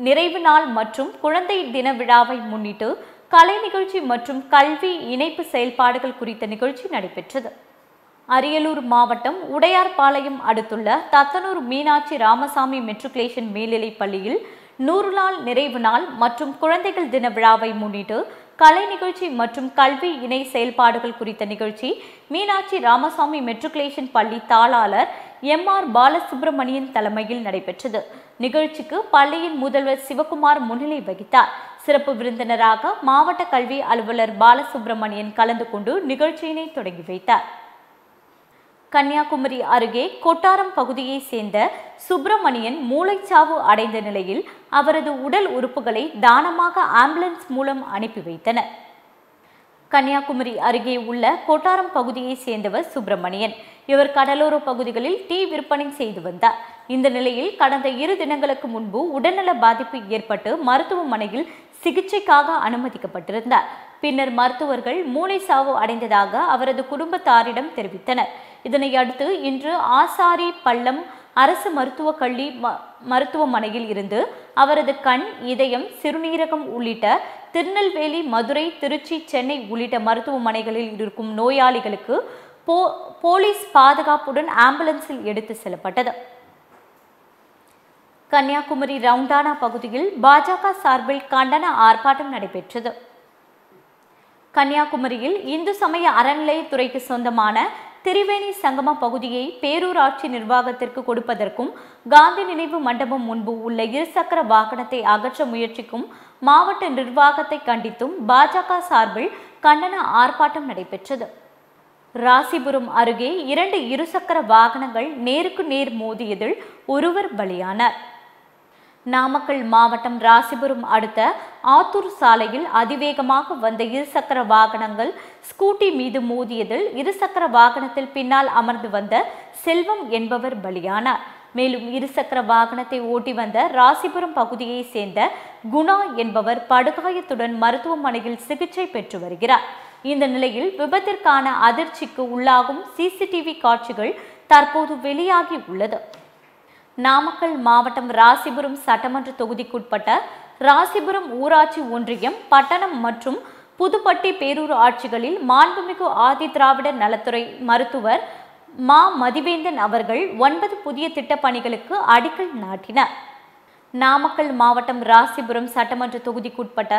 நிறைவு நாள் மற்றும் குழந்தை தின விழாவை முன்னிட்டு கலை நிகழ்ச்சி மற்றும் கல்வி இணைப்பு செயல்பாடுகள் குறித்த நிகழ்ச்சி நடைபெற்றது. அரியலூர் மாவட்டம் உடையார்பாளையம் அடுத்துள்ள தத்தனூர் மீனாட்சி ராமசாமி மெட்ரிகுலேஷன் மேல்நிலைப் பள்ளியில் 100 நாள் நிறைவு நாள் மற்றும் குழந்தைகள் தின விழாவை முன்னிட்டு கலை நிகழ்ச்சி மற்றும் கல்வி இணை செயல்பாடுகள் குறித்த நிகழ்ச்சி மீனாட்சி ராமசாமி மெட்ரிகுலேஷன் பள்ளி தாளாளர் எம்.ஆர். பாலசுப்ரமணியன் தலைமையில் நடைபெற்றது. நிகழ்ச்சிக்கு பள்ளியின் முதல்வர் சிவகுமார் முன்னிலை வகித்தார். சிறப்பு விருந்தினராக மாவட்ட கல்வி அலுவலர் பாலசுப்ரமணியன் கலந்து கொண்டு நிகழ்ச்சியினை தொடங்கி வைத்தார். கன்னியாகுமரி அருகே கொட்டாரம் பகுதியை சேர்ந்த சுப்பிரமணியன் மூளைச்சாவு அடைந்த நிலையில் அவரது உடல் உறுப்புகளை தானமாக ஆம்புலன்ஸ் மூலம் அனுப்பி வைத்தனர். கன்னியாகுமரி அருகே உள்ள கொட்டாரம் பகுதியை சேர்ந்தவர் சுப்பிரமணியன். இவர் கடலோர பகுதிகளில் டீ விற்பனை செய்து வந்தார். இந்த நிலையில் கடந்த 2 தினங்களுக்கு முன்பு உடல்நல பாதிப்பு ஏற்பட்டு மருத்துவமனையில் சிகிச்சைக்காக அனுமதிக்கப்பட்டிருந்தார். பின்னர் மருத்துவர்கள் மூளை சாவு அடைந்ததாக அவரது குடும்பத்தாரிடம் தெரிவித்தனர். இதனை அடுத்து இன்று ஆசாரி பள்ளம் அரசு மருத்துவமனையில் இருந்து அவரது கண், இதயம், சிறுநீரகம் உள்ளிட்ட திருநெல்வேலி, மதுரை, திருச்சி, சென்னை உள்ளிட்ட மருத்துவமனைகளில் இருக்கும் நோயாளிகளுக்கு போலீஸ் பாதுகாப்புடன் ஆம்புலன்ஸில் எடுத்து செல்லப்பட்டது. கன்னியாகுமரி ரவுண்டானா பகுதியில் பாஜக சார்பில் கண்டன ஆர்ப்பாட்டம் நடைபெற்றது. கன்னியாகுமரியில் இந்து சமய அறநிலையத்துறைக்கு சொந்தமான திரிவேணி சங்கம பகுதியை பேரூராட்சி நிர்வாகத்திற்கு கொடுப்பதற்கும் காந்தி நினைவு மண்டபம் முன்பு உள்ள இருசக்கர வாகனத்தை அகற்ற முயற்சிக்கும் மாவட்ட நிர்வாகத்தை கண்டித்தும் பாஜக சார்பில் கண்டன ஆர்ப்பாட்டம் நடைபெற்றது. ராசிபுரம் அருகே 2 இருசக்கர வாகனங்கள் நேருக்கு நேர் மோதியதில் ஒருவர் பலியானார். நாமக்கல் மாவட்டம் ராசிபுரம் அடுத்த ஆத்தூர் சாலையில் அதிவேகமாக வந்த இருசக்கர வாகனங்கள் ஸ்கூட்டி மீது மோதியதில் இருசக்கர வாகனத்தில் பின்னால் அமர்ந்து வந்த செல்வம் என்பவர் பலியானார். மேலும் இருசக்கர வாகனத்தை ஓட்டி வந்த ராசிபுரம் பகுதியை சேர்ந்த குணா என்பவர் படுகாயத்துடன் மருத்துவமனையில் சிகிச்சை பெற்று வருகிறார். இந்த நிலையில் விபத்திற்கான அதிர்ச்சிக்கு உள்ளாகும் சிசிடிவி காட்சிகள் தற்போது வெளியாகி உள்ளது. நாமக்கல் மாவட்டம் ராசிபுரம் சட்டமன்ற தொகுதிக்குட்பட்ட ராசிபுரம் ஊராட்சி ஒன்றியம், பட்டணம் மற்றும் புதுப்பட்டி பேரூர் ஆட்சிகளில் மாண்புமிகு ஆதி திராவிடர் நலத்துறை மருத்துவர் மா. மதிவேந்தன் அவர்கள் 9 புதிய திட்டப் பணிகளுக்கு அடிக்கல் நாட்டினார். நாமக்கல் மாவட்டம் ராசிபுரம் சட்டமன்ற தொகுதிக்குட்பட்ட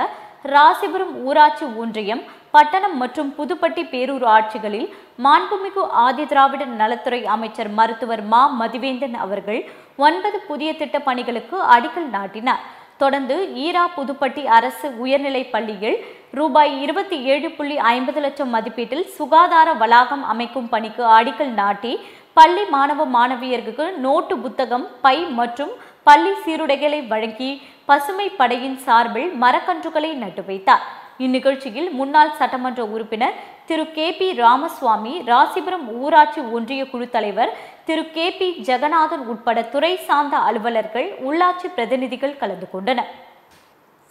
ராசிபுரம் ஊராட்சி ஒன்றியம், பட்டணம் மற்றும் புதுப்பட்டி பேரூர் ஆட்சிகளில் மாண்புமிகு ஆதி திராவிடர் நலத்துறை அமைச்சர் மருத்துவர் மா. மதிவேந்தன் அவர்கள் 9 புதிய திட்டப் பணிகளுக்கு அடிக்கல் நாட்டினார். தொடர்ந்து ஈரா புதுப்பட்டி அரசு உயர்நிலைப் பள்ளியில் ரூபாய் 27.50 லட்சம் மதிப்பீட்டில் சுகாதார வளாகம் அமைக்கும் பணிக்கு அடிக்கல் நாட்டி பள்ளி மாணவ மாணவியர்களுக்கு நோட்டு புத்தகம், பை மற்றும் பள்ளி சீருடைகளை வழங்கி பசுமை படையின் சார்பில் மரக்கன்றுகளை நட்டு வைத்தார். இந்நிகழ்ச்சியில் முன்னாள் சட்டமன்ற உறுப்பினர் திரு கே.பி. ராமசுவாமி, ராசிபுரம் ஊராட்சி ஒன்றிய குழு தலைவர் திரு கே.பி. ஜெகநாதன் உட்பட துறை சார்ந்த அலுவலர்கள், உள்ளாட்சி பிரதிநிதிகள் கலந்து கொண்டனர்.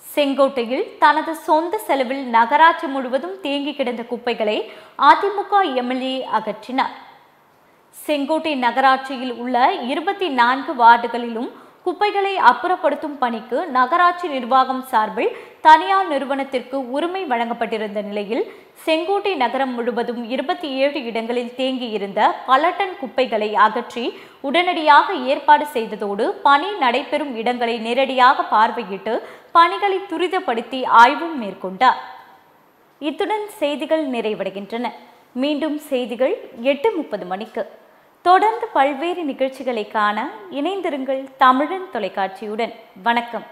செங்கோட்டையில் தனது சொந்த செலவில் நகராட்சி முழுவதும் தேங்கி கிடந்த குப்பைகளை அதிமுக எம்எல்ஏ அகற்றினார். செங்கோட்டை நகராட்சியில் உள்ள 24 வார்டுகளிலும் குப்பைகளை அப்புறப்படுத்தும் பணிக்கு நகராட்சி நிர்வாகம் சார்பில் தனியார் நிறுவனத்திற்கு உரிமை வழங்கப்பட்டிருந்த நிலையில் செங்கோட்டை நகரம் முழுவதும் 27 இடங்களில் தேங்கியிருந்த பல டன் குப்பைகளை அகற்றி உடனடியாக ஏற்பாடு செய்ததோடு பணி நடைபெறும் இடங்களை நேரடியாக பார்வையிட்டு பணிகளை துரிதப்படுத்தி ஆய்வும் மேற்கொண்டார். இத்துடன் செய்திகள் நிறைவடைகின்றன. மீண்டும் செய்திகள் 8:30 மணிக்கு. தொடர்ந்து பல்வேறு நிகழ்ச்சிகளை காண இணைந்திருங்கள் தமிழன் தொலைக்காட்சியுடன். வணக்கம்.